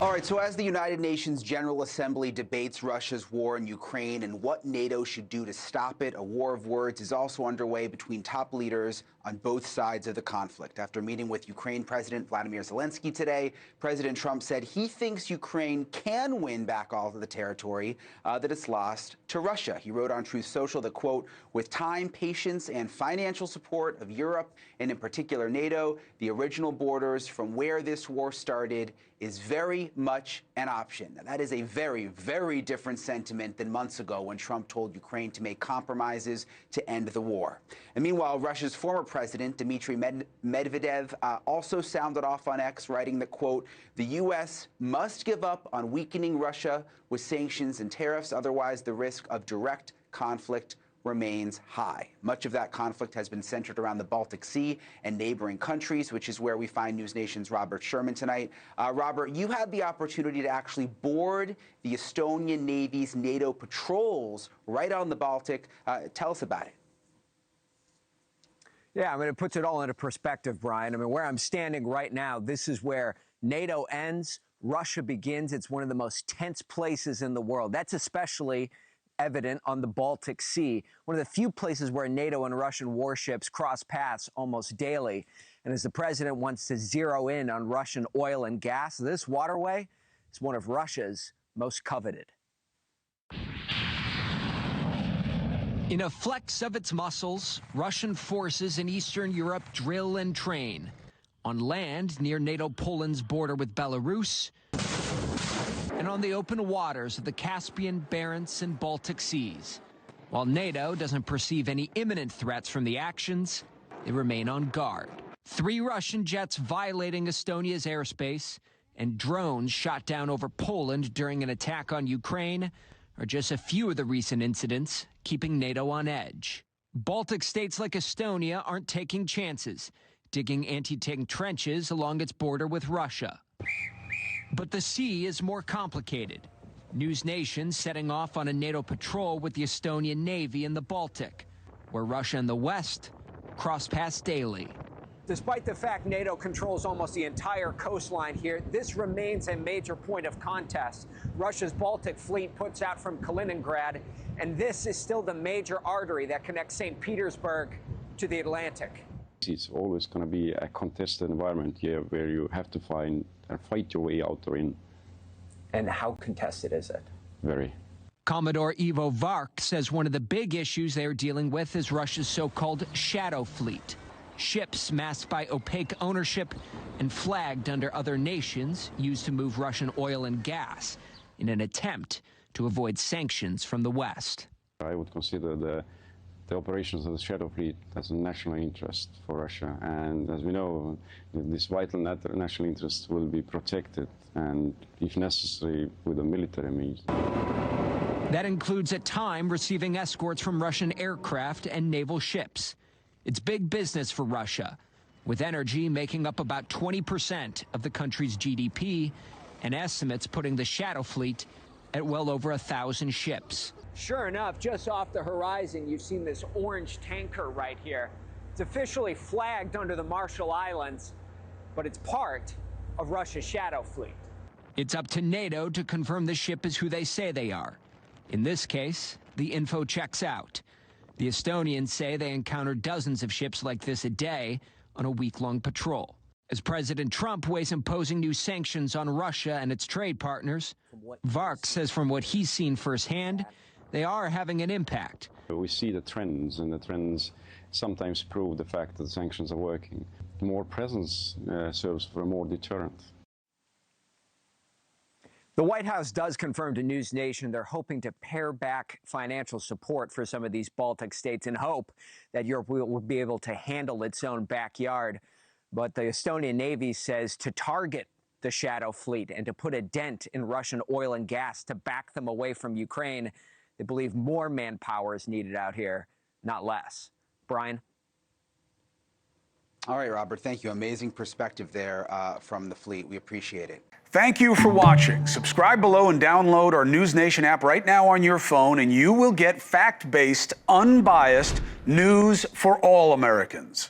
All right, so as the United Nations General Assembly debates Russia's war in Ukraine and what NATO should do to stop it, a war of words is also underway between top leaders on both sides of the conflict. After meeting with Ukraine President Vladimir Zelensky today, President Trump said he thinks Ukraine can win back all of the territory that it's lost to Russia. He wrote on Truth Social that, quote, with time, patience, and financial support of Europe, and in particular NATO, the original borders from where this war started is very much an option. Now, that is a very, very different sentiment than months ago when Trump told Ukraine to make compromises to end the war. And meanwhile, Russia's former president, Dmitry Medvedev, also sounded off on X, writing that, quote, the U.S. must give up on weakening Russia with sanctions and tariffs, otherwise the risk of direct conflict remains high. Much of that conflict has been centered around the Baltic Sea and neighboring countries, which is where we find NewsNation's Robert Sherman tonight. Robert, you had the opportunity to actually board the Estonian Navy's NATO patrols right on the Baltic. Tell us about it. Yeah, I mean, it puts it all into perspective, Brian. I mean, where I'm standing right now, this is where NATO ends, Russia begins. It's one of the most tense places in the world. That's especially evident on the Baltic Sea, one of the few places where NATO and Russian warships cross paths almost daily. And as the president wants to zero in on Russian oil and gas, this waterway is one of Russia's most coveted. In a flex of its muscles, Russian forces in Eastern Europe drill and train. On land near NATO Poland's border with Belarus, and on the open waters of the Caspian, Barents, and Baltic Seas. While NATO doesn't perceive any imminent threats from the actions, they remain on guard. 3 Russian jets violating Estonia's airspace and drones shot down over Poland during an attack on Ukraine are just a few of the recent incidents keeping NATO on edge. Baltic states like Estonia aren't taking chances, digging anti-tank trenches along its border with Russia. But the sea is more complicated. NewsNation setting off on a NATO patrol with the Estonian Navy in the Baltic, where Russia and the West cross paths daily. Despite the fact NATO controls almost the entire coastline here, this remains a major point of contest. Russia's Baltic fleet puts out from Kaliningrad, and this is still the major artery that connects St. Petersburg to the Atlantic. It's always going to be a contested environment here where you have to fight your way out or in. And how contested is it? Very. Commodore Ivo Vargas says one of the big issues they are dealing with is Russia's so-called shadow fleet. Ships masked by opaque ownership and flagged under other nations used to move Russian oil and gas in an attempt to avoid sanctions from the West. I would consider the operations of the shadow fleet as a national interest for Russia. And as we know, this vital national interest will be protected, and if necessary, with a military means. That includes at time receiving escorts from Russian aircraft and naval ships. It's big business for Russia, with energy making up about 20% of the country's GDP, and estimates putting the shadow fleet at well over 1,000 ships. Sure enough, just off the horizon, you've seen this orange tanker right here. It's officially flagged under the Marshall Islands, but it's part of Russia's shadow fleet. It's up to NATO to confirm the ship is who they say they are. In this case, the info checks out. The Estonians say they encounter dozens of ships like this a day on a week-long patrol. As President Trump weighs imposing new sanctions on Russia and its trade partners, Vargas says from what he's seen firsthand, they are having an impact. We see the trends, and the trends sometimes prove the fact that the sanctions are working. More presence serves for a more deterrent. The White House does confirm to NewsNation they're hoping to pare back financial support for some of these Baltic states in hope that Europe will be able to handle its own backyard. But the Estonian Navy says to target the shadow fleet and to put a dent in Russian oil and gas to back them away from Ukraine, they believe more manpower is needed out here, not less. Brian? All right, Robert, thank you. Amazing perspective there from the fleet. We appreciate it. Thank you for watching. Subscribe below and download our NewsNation app right now on your phone, and you will get fact-based, unbiased news for all Americans.